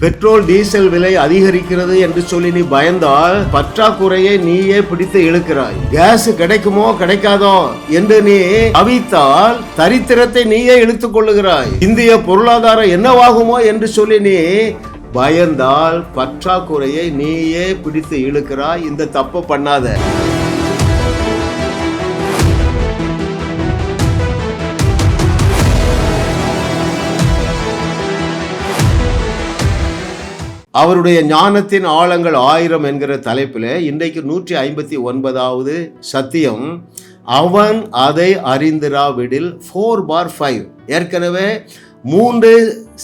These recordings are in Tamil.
பெட்ரோல் டீசல் விலை அதிகரிக்கிறது என்று சொல்லி நீ பயந்தால் பற்றாக்குறையை நீயே பிடித்து இழுக்கிறாய். கேஸ் கிடைக்குமோ கிடைக்காதோ என்று நீ அவித்தால் தரித்திரத்தை நீயே இழுத்துக் கொள்ளுகிறாய். இந்திய பொருளாதாரம் என்னவாகுமோ என்று சொல்லி நீ பயந்தால் பற்றாக்குறையை நீயே பிடித்து இழுக்கிறாய். இந்த தப்பு பண்ணாத. அவருடைய ஞானத்தின் ஆழங்கள் 1000 என்கிற தலைப்பில் இன்றைக்கு 159வது சத்தியம். அவன் அதை அறிந்திராவிடில் 4/5. ஏற்கனவே 3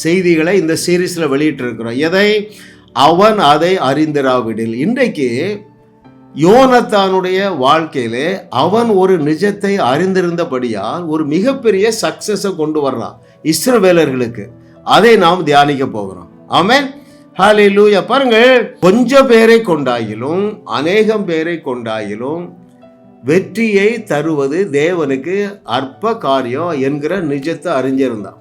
செய்திகளை இந்த சீரீஸில் வெளியிட்டிருக்கிறோம். எதை? அவன் அதை அறிந்திராவிடில். இன்றைக்கு யோனத்தானுடைய வாழ்க்கையிலே அவன் ஒரு நிஜத்தை அறிந்திருந்தபடியால் ஒரு மிகப்பெரிய சக்சஸை கொண்டு வர்றான் இஸ்ரவேலர்களுக்கு. அதை நாம் தியானிக்க போகிறோம். ஆமென். ஹல்லேலூயா. பாருங்கள், கொஞ்சம் பேரை கொண்டாயிலும் அநேகம் பேரை கொண்டாயிலும் வெற்றியை தருவது தேவனுக்கு அற்ப காரியம் என்கிற நிஜத்தை அறிஞ்சிருந்தான்.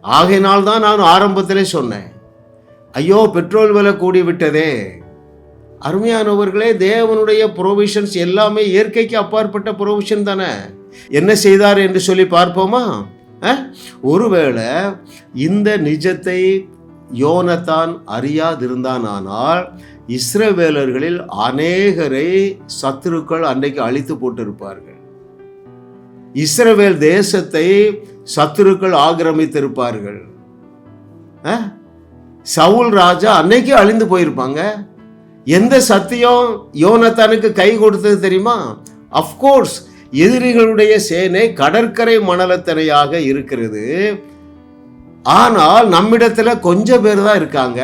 ஆகையினால் தான் நான் ஆரம்பத்திலே சொன்னேன், ஐயோ பெட்ரோல் விலை கூடி விட்டதே. அருமையானவர்களே, தேவனுடைய ப்ரொவிஷன்ஸ் எல்லாமே இயற்கைக்கு அப்பாற்பட்ட ப்ரொவிஷன் தானே. என்ன செய்தார் என்று சொல்லி பார்ப்போமா? ஒருவேளை இந்த நிஜத்தை யோனத்தான் அறியாதிருந்தானால் இஸ்ரவேலர்களில் அநேகரை சத்துருக்கள் அன்றைக்கு அழித்து போட்டிருப்பார்கள். இஸ்ரவேல் தேசத்தை சத்துருக்கள் ஆக்கிரமித்திருப்பார்கள். சவுல் ராஜா அன்னைக்கு அழிந்து போயிருப்பாங்க. எந்த சத்தியம் யோனத்தானுக்கு கை கொடுத்தது தெரியுமா? அஃப்கோர்ஸ், எதிரிகளுடைய சேனை கடற்கரை மணலத்தனையாக இருக்கிறது. ஆனால் நம்மிடத்துல கொஞ்சம் பேர் தான் இருக்காங்க.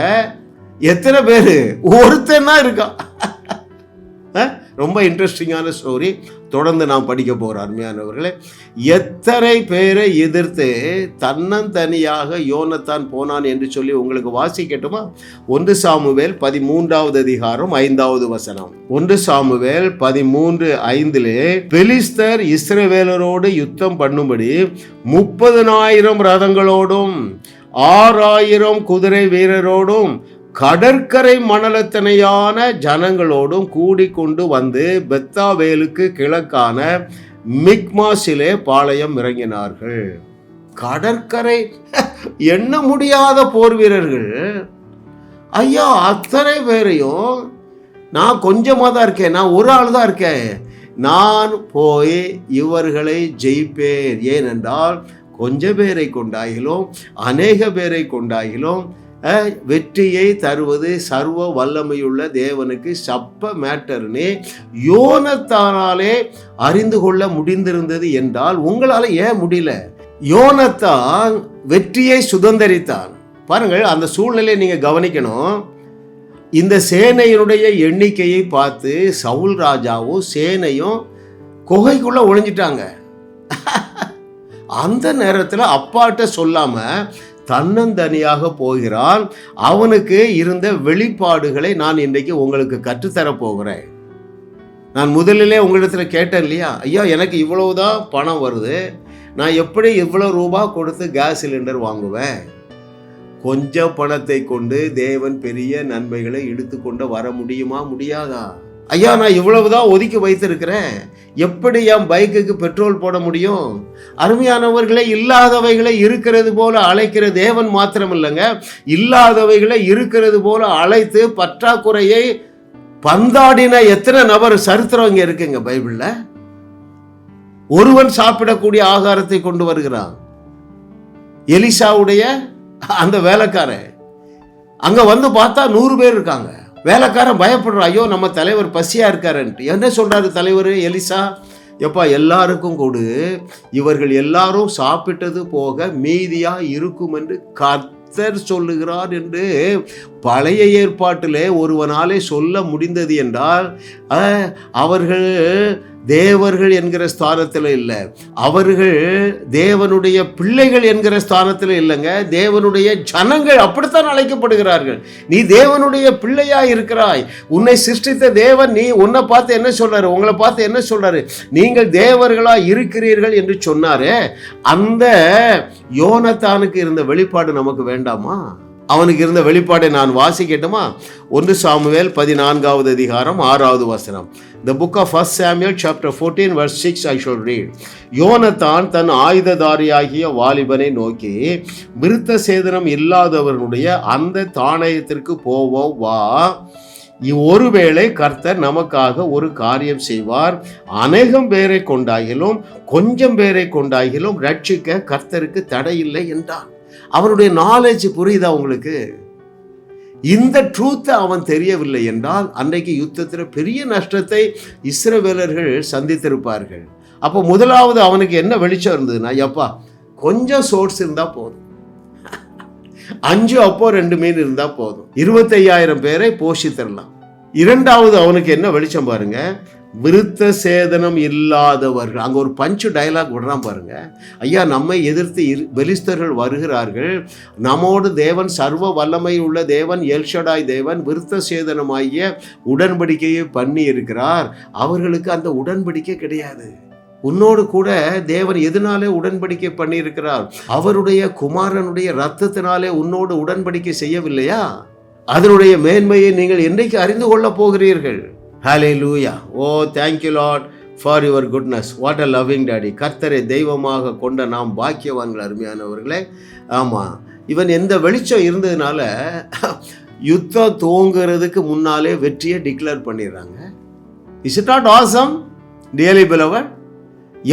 எத்தனை பேரு? ஒருத்தன் தான் இருக்கான். ரொம்ப இன்ட்ரெஸ்டிங்கான ஸ்டோரி. தொடர்ந்து நாம் படிக்க போகிறோம். அருமையானவர்களே, எத்தனை பேரை எதிர்த்து தன்னந்தனியாக யோனத்தான் போனான் என்று சொல்லி உங்களுக்கு வாசிக்கட்டுமா? 1 சாமுவேல் 13வது அதிகாரம் 5வது வசனம். 1 சாமுவேல் 13:5 பெலிஸ்தர் இஸ்ரவேலரோடு யுத்தம் பண்ணும்படி 30,000 ரதங்களோடும் 6,000 குதிரை வீரரோடும் கடற்கரை மணலத்தனையான ஜனங்களோடும் கூடிக்கொண்டு வந்து பெத்தாவேலுக்கு கிழக்கான மிக்மாசிலே பாளையம் இறங்கினார்கள். கடற்கரை எண்ண முடியாத போர் வீரர்கள். ஐயா, அத்தனை பேரையும் நான் கொஞ்சமாக தான் இருக்கேன், நான் ஒரு ஆள் தான் இருக்கேன், நான் போய் இவர்களை ஜெயிப்பேன். ஏனென்றால் கொஞ்சம் பேரை கொண்டாயிலும் அநேக பேரை கொண்டாயிலும் வெற்றியை தருவது சர்வ வல்லமையுள்ள தேவனுக்கு சப்ப மேட்டர்னே யோனத்தானாலே அறிந்து கொள்ள முடிந்திருந்தது என்றால் உங்களால் ஏன் முடியல? யோனத்தான் வெற்றியை சுதந்தரித்தான். பாருங்கள், அந்த சூழ்நிலையை நீங்க கவனிக்கணும். இந்த சேனையினுடைய எண்ணிக்கையை பார்த்து சவுல் ராஜாவும் சேனையும் குகைக்குள்ள ஒளிஞ்சிட்டாங்க. அந்த நேரத்தில் அப்பாட்ட சொல்லாம தன்னந்தனியாக போகிறான். அவனுக்கு இருந்த வெளிப்பாடுகளை நான் இன்றைக்கு உங்களுக்கு கற்றுத்தர போகிறேன். நான் முதலிலே உங்களிடத்தில் கேட்டேன் இல்லையா, ஐயா எனக்கு இவ்வளவுதான் பணம் வருது, நான் எப்படி இவ்வளவு ரூபாய் கொடுத்து கேஸ் சிலிண்டர் வாங்குவேன்? கொஞ்சம் பணத்தை கொண்டு தேவன் பெரிய நன்மைகளை எடுத்துக்கொண்டு வர முடியுமா? முடியாதா? ஐயா நான் இவ்வளவுதான் ஒதுக்கி வைத்திருக்கிறேன், எப்படி என் பைக்குக்கு பெட்ரோல் போட முடியும்? அருமையானவர்களை, இல்லாதவைகளை இருக்கிறது போல அழைக்கிற தேவன் மாத்திரம் இல்லைங்க, இல்லாதவைகளை இருக்கிறது போல அழைத்து பற்றாக்குறையை பந்தாடின எத்தனை நபர் சரித்திரம் இங்க இருக்குங்க பைபிள்ல. ஒருவன் சாப்பிடக்கூடிய ஆகாரத்தை கொண்டு வருகிறான். எலிசாவுடைய அந்த வேலைக்காரன் அங்க வந்து பார்த்தா 100 பேர் இருக்காங்க. வேலைக்காரன் பயப்படுறான், ஐயோ நம்ம தலைவர் பசியா இருக்காருன்ட்டு. என்ன சொல்றாரு தலைவர்? எலிசா, எப்பா எல்லாருக்கும் கொடு, இவர்கள் எல்லாரும் சாப்பிட்டது போக மீதியா இருக்கும் என்று கர்த்தர் சொல்லுகிறார் என்று பழைய ஏற்பாட்டிலே ஒருவனாலே சொல்ல முடிந்தது என்றால் அவர்கள் தேவர்கள் என்கிற ஸ்தானத்தில் இல்லை, அவர்கள் தேவனுடைய பிள்ளைகள் என்கிற ஸ்தானத்தில் இல்லைங்க, தேவனுடைய ஜனங்கள் அப்படித்தான் அழைக்கப்படுகிறார்கள். நீ தேவனுடைய பிள்ளையா இருக்கிறாய். உன்னை சிருஷ்டித்த தேவன் நீ உன்னை பார்த்து என்ன சொல்றாரு? உங்களை பார்த்து என்ன சொல்றாரு? நீங்கள் தேவர்களா இருக்கிறீர்கள் என்று சொன்னாரே, அந்த யோனத்தானுக்கு இருந்த வெளிப்பாடு நமக்கு வேண்டாமா? அவனுக்கு இருந்த வெளிப்பாடை நான் வாசிக்கட்டுமா? 1 சாமுவேல் 14வது அதிகாரம் 6வது வசனம். The book of 1 Samuel chapter 14 verse 6 I shall read. யோனத்தான் தன் ஆயுததாரியாகிய வாலிபனை நோக்கி, விருத்த சேதனம் இல்லாதவனுடைய அந்த தானயத்திற்கு போவோம் வா, ஒருவேளை கர்த்தர் நமக்காக ஒரு காரியம் செய்வார், அநேகம் பேரை கொண்டாகிலும் கொஞ்சம் பேரை கொண்டாகிலும் ரட்சிக்க கர்த்தருக்கு தடையில்லை என்றான். அவனுடைய நாலேஜ் புரியுதா உங்களுக்கு? இந்த ட்ரூத்தை அவன் தெரியவில்லை என்றால் அன்றைக்கு யுத்தத்தில் பெரிய நஷ்டத்தை இஸ்ரவேலர்கள் சந்தித்திருப்பார்கள். அப்போ முதலாவது அவனுக்கு என்ன வெளிச்சம் இருந்ததுன்னா, எப்பா கொஞ்சம் சோர்ஸ் இருந்தா போதும், 5 அப்போ 2 மீன் இருந்தா போதும், 25,000 பேரை போஷித்திரலாம். இரண்டாவது அவனுக்கு என்ன வெளிச்சம் பாருங்க, விருத்த சேதனம் இல்லாதவர்கள். அங்க ஒரு பஞ்சு டயலாக் விடுறான் பாருங்க. ஐயா, நம்மை எதிர்த்து பெலிஸ்தர்கள் வருகிறார்கள், நம்மோடு தேவன் சர்வ வல்லமை உள்ள தேவன், எல்ஷடாய் தேவன் விருத்த சேதனமாகிய உடன்படிக்கையை பண்ணி இருக்கிறார். அவர்களுக்கு அந்த உடன்படிக்கை கிடையாது. உன்னோடு கூட தேவன் எதனாலே உடன்படிக்கை பண்ணி இருக்கிறார்? அவருடைய குமாரனுடைய ரத்தத்தினாலே உன்னோடு உடன்படிக்கை செய்யவில்லையா? அதனுடைய மேன்மையை நீங்கள் என்றைக்கு அறிந்து கொள்ள போகிறீர்கள்? Hallelujah. Oh thank you lord for your goodness. What a loving daddy. கர்த்தரை தெய்வமாக கொண்ட நாம் பாக்கியவான்கள், அருமையானவர்களே. ஆமாம், இவன் எந்த வெளிச்சம் இருந்ததுனால யுத்தம் துவங்குறதுக்கு முன்னாலே வெற்றியை டிக்ளேர் பண்ணிடுறாங்க. Is it not awesome dearly beloved?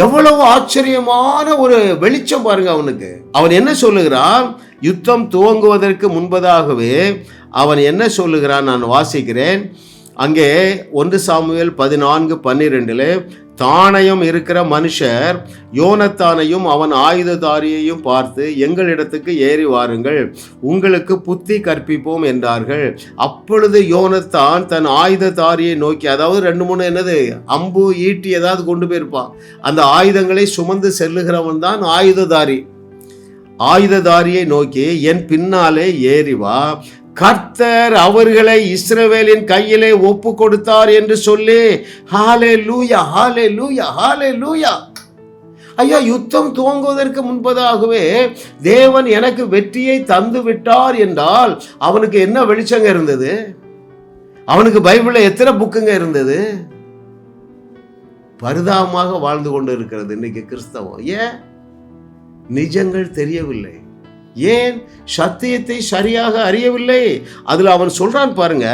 எவ்வளவு ஆச்சரியமான ஒரு வெளிச்சம் பாருங்க அவனுக்கு. அவன் என்ன சொல்லுகிறான்? யுத்தம் துவங்குவதற்கு முன்பதாகவே அவன் என்ன சொல்லுகிறான்? நான் வாசிக்கிறேன். அங்கே 1 சாமுவேல் 14:12 தானயம் இருக்கிற மனுஷர் யோனத்தானையும் அவன் ஆயுததாரியையும் பார்த்து, எங்களிடத்துக்கு ஏறி வாருங்கள், உங்களுக்கு புத்தி கற்பிப்போம் என்றார்கள். அப்பொழுது யோனத்தான் தன் ஆயுததாரியை நோக்கி, அதாவது 2-3 என்னது அம்பு ஈட்டி ஏதாவது கொண்டு போயிருப்பான், அந்த ஆயுதங்களை சுமந்து செல்லுகிறவன் தான் ஆயுததாரி. ஆயுததாரியை நோக்கி, என் பின்னாலே ஏறி வா, கர்த்தர் அவர்களை இஸ்ரவேலின் கையிலே ஒப்பு கொடுத்தார் என்று சொல்லி. ஹல்லேலூயா, ஹல்லேலூயா, ஹல்லேலூயா. ஐயா, யுத்தம் துவங்குவதற்கு முன்பதாகவே தேவன் எனக்கு வெற்றியை தந்து விட்டார் என்றால் அவனுக்கு என்ன வெளிச்சங்க இருந்தது? அவனுக்கு பைபிள்ல எத்தனை புக்குங்க இருந்தது? பரிதாபமாக வாழ்ந்து கொண்டு இருக்கிறது இன்னைக்கு கிறிஸ்தவம். ஏன்? நிஜங்கள் தெரியவில்லை. ஏன்? சத்தியத்தை சரியாக அறியவில்லை. அதுல அவன் சொல்றான் பாருங்க,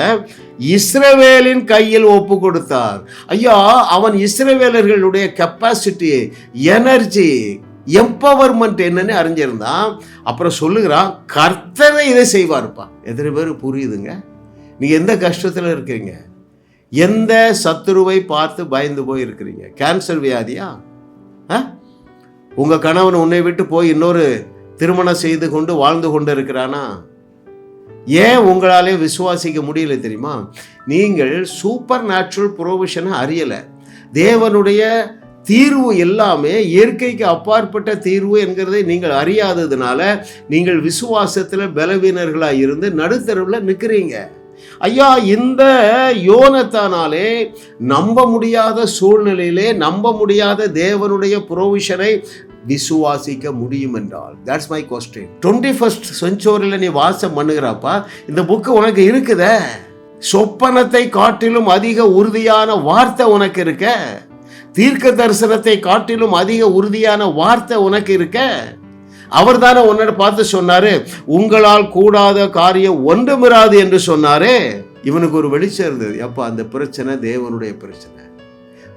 இஸ்ரவேலின் கையில் ஒப்பு கொடுத்தார். ஐயா, அவன் இஸ்ரவேலர்களுடைய கெப்பாசிட்டி, எனர்ஜி, எம்பவர்மெண்ட் என்னன்னு அறிஞ்சிருந்தான். அப்புறம் சொல்லுகிறான், கர்த்தரை இதை செய்வார்ப்பா. எத்தனை பேர் புரியுதுங்க? நீங்க எந்த கஷ்டத்துல இருக்கீங்க? எந்த சத்துருவை பார்த்து பயந்து போய் இருக்கிறீங்க? கேன்சர் வியாதியா? உங்க கணவன் உன்னை விட்டு போய் இன்னொரு திருமணம் செய்து கொண்டு வாழ்ந்து கொண்டு இருக்கிறானா? ஏன் உங்களாலே விசுவாசிக்க முடியல தெரியுமா? நீங்கள் சூப்பர் நேச்சுரல் ப்ரொவிஷனை அறியலை. தேவனுடைய தீர்வு எல்லாமே இயற்கைக்கு அப்பாற்பட்ட தீர்வு என்கிறதை நீங்கள் அறியாததுனால நீங்கள் விசுவாசத்தில் பலவீனர்களாக இருந்து நடுத்தருவில் நிற்கிறீங்க. ஐயா, இந்த யோனத்தானாலே நம்ப முடியாத சூழ்நிலையிலே நம்ப முடியாத தேவனுடைய ப்ரொவிஷனை விசுவாசிக்க முடியும் என்றால், தட்ஸ் மை கொஸ்டின். 21st செஞ்சுரியில் நீ வாசம் பண்ணுகிறாப்பா, இந்த புக்கு உனக்கு இருக்குத. சொப்பனத்தை காட்டிலும் அதிக உறுதியான வார்த்தை உனக்கு இருக்க, தீர்க்க தரிசனத்தை காட்டிலும் அதிக உறுதியான வார்த்தை உனக்கு இருக்க. அவர் தானே உன்னோட பார்த்து சொன்னாரு, உங்களால் கூடாத காரியம் ஒன்றுமிராது என்று சொன்னாரே. இவனுக்கு ஒரு வெளிச்சம் இருந்தது. அப்ப அந்த பிரச்சனை தேவனுடைய பிரச்சனை.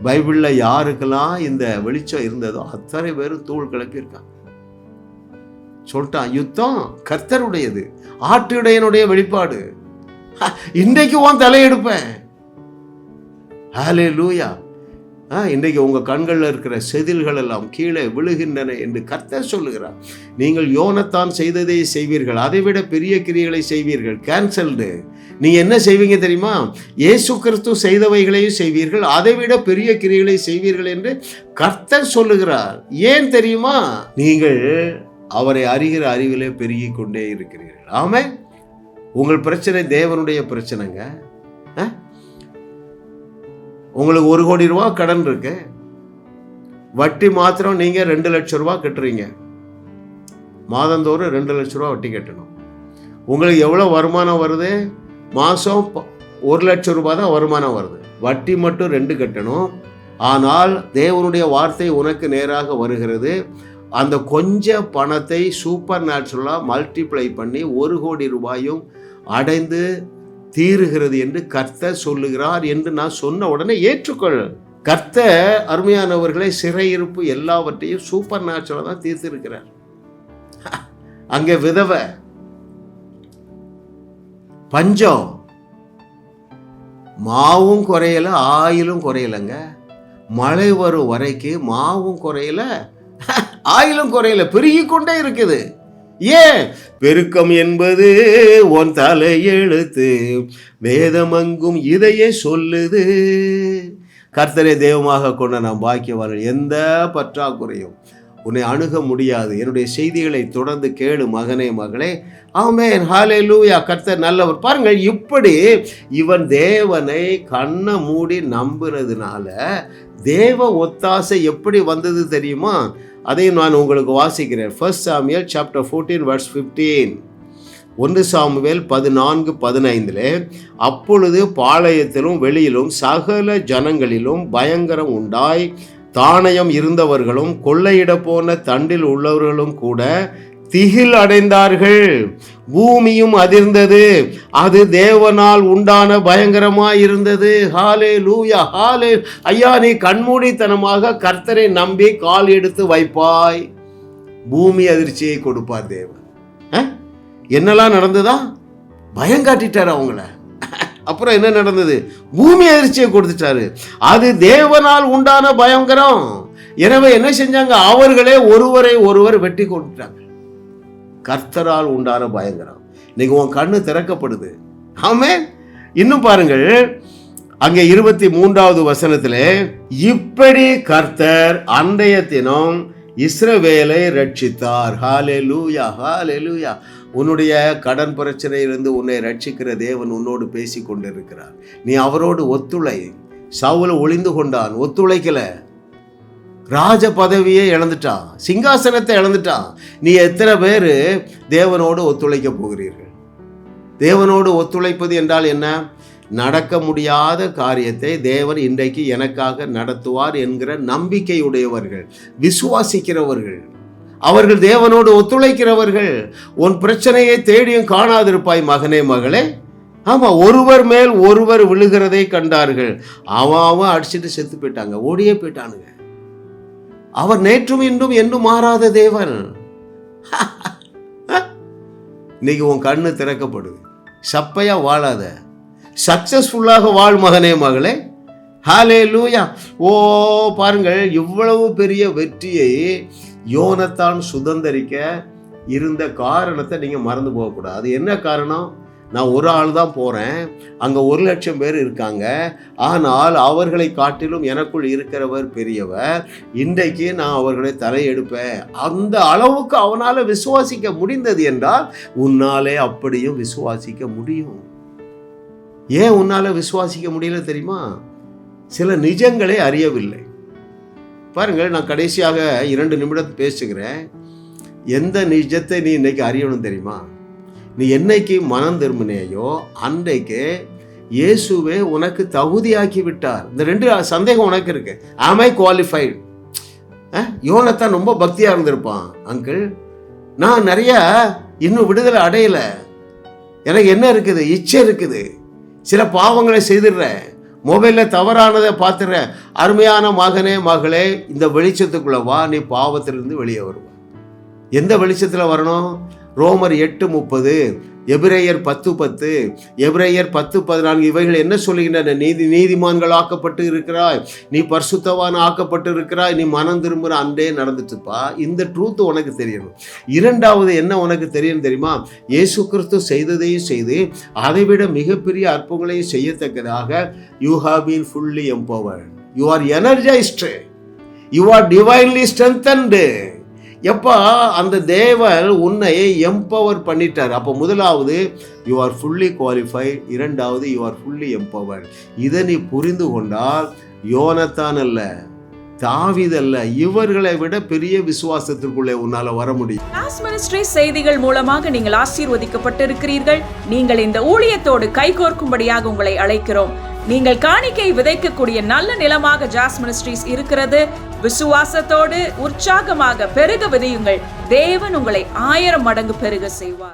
பைபிள்ல யாருக்கெல்லாம் இந்த வெளிச்சம் இருந்ததோ அத்தனை பேரும் தூள் கிளப்பி இருக்காங்க. சொல்லிட்டான், யுத்தம் கர்த்தருடையது, ஆட்டுடையனுடைய வெளிப்பாடு. இன்றைக்கு உன் தலையெடுப்பேன். ஹல்லேலூயா. இன்றைக்கு உங்கள் கண்களில் இருக்கிற செதில்கள் எல்லாம் கீழே விழுகின்றன என்று கர்த்தர் சொல்லுகிறார். நீங்கள் யோனத்தான் செய்ததை செய்வீர்கள், அதைவிட பெரிய கிரியைகளை செய்வீர்கள். கேன்சல்டு. நீங்கள் என்ன செய்வீங்க தெரியுமா? இயேசு கிறிஸ்து செய்தவைகளையும் செய்வீர்கள், அதைவிட பெரிய கிரியைகளை செய்வீர்கள் என்று கர்த்தர் சொல்லுகிறார். ஏன் தெரியுமா? நீங்கள் அவரை அறிகிற அறிவிலே பெருகி கொண்டே இருக்கிறீர்கள். ஆமென். உங்கள் பிரச்சனை தேவனுடைய பிரச்சனைங்க. உங்களுக்கு 1 கோடி ரூபா கடன் இருக்கு, வட்டி மாத்திரம் நீங்க 2 லட்சம் ரூபா கட்டுறீங்க. மாதந்தோறும் 2 லட்சம் ரூபா வட்டி கட்டணும். உங்களுக்கு எவ்வளோ வருமானம் வருது? மாதம் 1,00,000 ரூபாய் தான் வருமானம் வருது. வட்டி மட்டும் 2 கட்டணும். ஆனால் தேவனுடைய வார்த்தை உனக்கு நேராக வருகிறது. அந்த கொஞ்ச பணத்தை சூப்பர் நேச்சுரலாக மல்டிப்ளை பண்ணி 1 கோடி ரூபாயும் அடைந்து தீருகிறது என்று கர்த்தர் சொல்லுகிறார் என்று நான் சொன்ன உடனே ஏற்றுக்கொள். கர்த்தர் அருமையானவர்களை சிறையிருப்பு எல்லாவற்றையும் சூப்பர் நேச்சுரலாக தான் தீர்த்திருக்கிறார். அங்கே விதவை, பஞ்சம், மாவும் குறையல, ஆயிலும் குறையலங்க. மழை வரும் வரைக்கும் மாவும் குறையல, ஆயிலும் குறையல, பெருகிக்கொண்டே இருக்குது. ஏன்? பெருக்கம் என்பது உன் தலை எழுத்து, வேதமங்கும் இதையே சொல்லுது. கர்த்தரை தெய்வமாக கொண்ட நாம் பாக்கியவான்கள். எந்த பற்றாக்குறையும் உன்னை அணுக முடியாது. என்னுடைய செய்திகளை தொடர்ந்து கேளு மகனே, மகளே. ஆமென், ஹல்லேலூயா. கர்த்தர் நல்லவர். பாருங்கள், இப்படி இவன் தேவனை கண்ணை மூடி நம்பினதுனால தேவ ஒத்தாசை எப்படி வந்தது தெரியுமா? அதையும் நான் உங்களுக்கு வாசிக்கிறேன். 1 சாமுவேல் chapter 14 verse 15. 1 சாமுவேல் 14:15. அப்பொழுது பாளையத்திலும் வெளியிலும் சகல ஜனங்களிலும் பயங்கரம் உண்டாய், தானயம் இருந்தவர்களும் கொள்ளையிட போன தண்டில் உள்ளவர்களும் கூட திகில் அடைந்தார்கள். பூமியும் அதிர்ந்தது. அது தேவனால் உண்டான பயங்கரமாய் இருந்தது. ஹல்லேலூயா, ஹாலே. ஐயா, நீ கண்மூடித்தனமாக கர்த்தரை நம்பி கால் எடுத்து வைப்பாய், பூமி அதிர்ச்சியை கொடுப்பார் தேவன். என்னெல்லாம் நடந்ததா? பயங்காட்டிட்டார் அவங்கள. அப்புறம் என்ன நடந்தது? பூமி அதிர்ச்சியை கொடுத்துட்டாரு. அது தேவனால் உண்டான பயங்கரம். எனவே என்ன செஞ்சாங்க? அவர்களே ஒருவரை ஒருவர் வெட்டி கொண்டுட்டாங்க. கர்த்தரால் உண்டான பயங்கரம். இன்னைக்கு உன் கண்ணு திறக்கப்படுது. ஆமென். இன்னும் பாருங்கள், அங்கே 23வது வசனத்திலே, இப்படி கர்த்தர் அன்றைய தினம் இஸ்ரவேலை ரட்சித்தார். ஹல்லேலூயா, ஹல்லேலூயா. உன்னுடைய கடன் பிரச்சனையிலிருந்து உன்னை ரட்சிக்கிற தேவன் உன்னோடு பேசி கொண்டிருக்கிறார். நீ அவரோடு ஒத்துழை. சவுல் ஒளிந்து கொண்டான், ஒத்துழைக்கல. ராஜ பதவியை இழந்துட்டான், சிங்காசனத்தை இழந்துட்டான். நீ எத்தனை பேர் தேவனோடு ஒத்துழைக்க போகிறீர்கள்? தேவனோடு ஒத்துழைப்பது என்றால் என்ன? நடக்க முடியாத காரியத்தை தேவன் இன்றைக்கு எனக்காக நடத்துவார் என்கிற நம்பிக்கையுடையவர்கள், விசுவாசிக்கிறவர்கள், அவர்கள் தேவனோடு ஒத்துழைக்கிறவர்கள். உன் பிரச்சனையை தேடியும் காணாதிருப்பாய் மகனே, மகளே. ஆமா, ஒருவர் மேல் ஒருவர் விழுகிறதை கண்டார்கள். அவன் அடிச்சுட்டு செத்து போயிட்டாங்க, ஓடியே போயிட்டானுங்க. அவர் நேற்றும் இன்றும் என்றும் மாறாத தேவன். இன்னைக்கு உன் கண்ணு திறக்கப்படுது. சப்பையா வாழாத, சக்சஸ்ஃபுல்லாக வாழ் மகனே, மகளே. ஹல்லேலூயா. ஓ, பாருங்கள், இவ்வளவு பெரிய வெற்றியை யோனத்தான் சுதந்தரிக்க இருந்த காரணத்தை நீங்க மறந்து போகக்கூடாது. அது என்ன காரணம்? நான் ஒரு ஆள் தான் போறேன், அங்க 1,00,000 பேர் இருக்காங்க. ஆனால் அவர்களை காட்டிலும் எனக்குள் இருக்கிறவர் பெரியவர். இன்றைக்கு நான் அவர்களை தலையெடுப்பேன். அந்த அளவுக்கு அவனால விசுவாசிக்க முடிந்தது என்றால் உன்னாலே அப்படியும் விசுவாசிக்க முடியும். ஏன் உன்னால விசுவாசிக்க முடியல தெரியுமா? சில நிஜங்களை அறியவில்லை. பாருங்கள், நான் கடைசியாக 2 நிமிடம் பேசுகிறேன். எந்த நிஜத்தை நீ இன்னைக்கு அறியணும் தெரியுமா? நீ என்னைக்கு மனம் திரும்பினேயோ அன்றைக்கு இயேசுவே உனக்கு தகுதியாக்கி விட்டார். இந்த 2 சந்தேகம் உனக்கு இருக்கு. ஆம் ஐ குவாலிஃபைடு? யோனத்தான் ரொம்ப பக்தியா இருந்திருப்பான். அங்கிள், நான் நிறைய இன்னும் விடுதலை அடையல, எனக்கு என்ன இருக்குது? இச்சை இருக்குது, சில பாவங்களை செய்திடுறேன், மொபைலில் தவறானதை பார்த்துடுறேன். அருமையான மகனே, மகளே, இந்த வெளிச்சத்துக்குள்ள வா, நீ பாவத்திலிருந்து வெளியே வருவ. எந்த வெளிச்சத்தில் வரணும்? ரோமர் 8:30, எபிரேயர் 10:10, எபிரேயர் 10:14 இவைகள் என்ன சொல்லுகின்றன? நீதிமான்கள் ஆக்கப்பட்டு இருக்கிறாய், நீ பரிசுத்தவான் ஆக்கப்பட்டு இருக்கிறாய், நீ மனம் திரும்புகிற அன்றே நடந்துட்டுப்பா. இந்த ட்ரூத் உனக்கு தெரியணும். 2வது என்ன உனக்கு தெரியும் தெரியுமா? இயேசு கிறிஸ்து செய்ததையும் செய்து அதைவிட மிகப்பெரிய அற்புதங்களையும் செய்யத்தக்கதாக you have been fully empowered, you are energised, you are divinely strengthened. எப்போ அந்த தேவன் உன்னை எம்பவர் பண்ணிட்டார். அப்போ முதலாவது யூ ஆர் ஃபுல்லி குவாலிஃபைட், 2வது யூ ஆர் ஃபுல்லி எம்பவர்ட். இதை நீ புரிந்து கொண்டால் யோனத்தான் அல்ல, தாவீதல்ல, இவர்களை விட பெரிய விசுவாசத்திற்குள்ளே உன்னால வர முடியும். ஜாஸ் மினிஸ்ட்ரி செய்திகள் மூலமாக நீங்கள் ஆசீர்வதிக்கப்பட்டிருக்கிறீர்கள். நீங்கள் இந்த ஊழியத்தோடு கைகோர்க்கும்படியாக உங்களை அழைக்கிறோம். நீங்கள் காணிக்கை விதைக்கக்கூடிய நல்ல நிலமாக ஜாஸ் மினிஸ்ட்ரிஸ் இருக்கிறது. விசுவாசத்தோடு உற்சாகமாக பெருக விதையுங்கள். தேவன் உங்களை 1000 மடங்கு பெருக செய்வார்.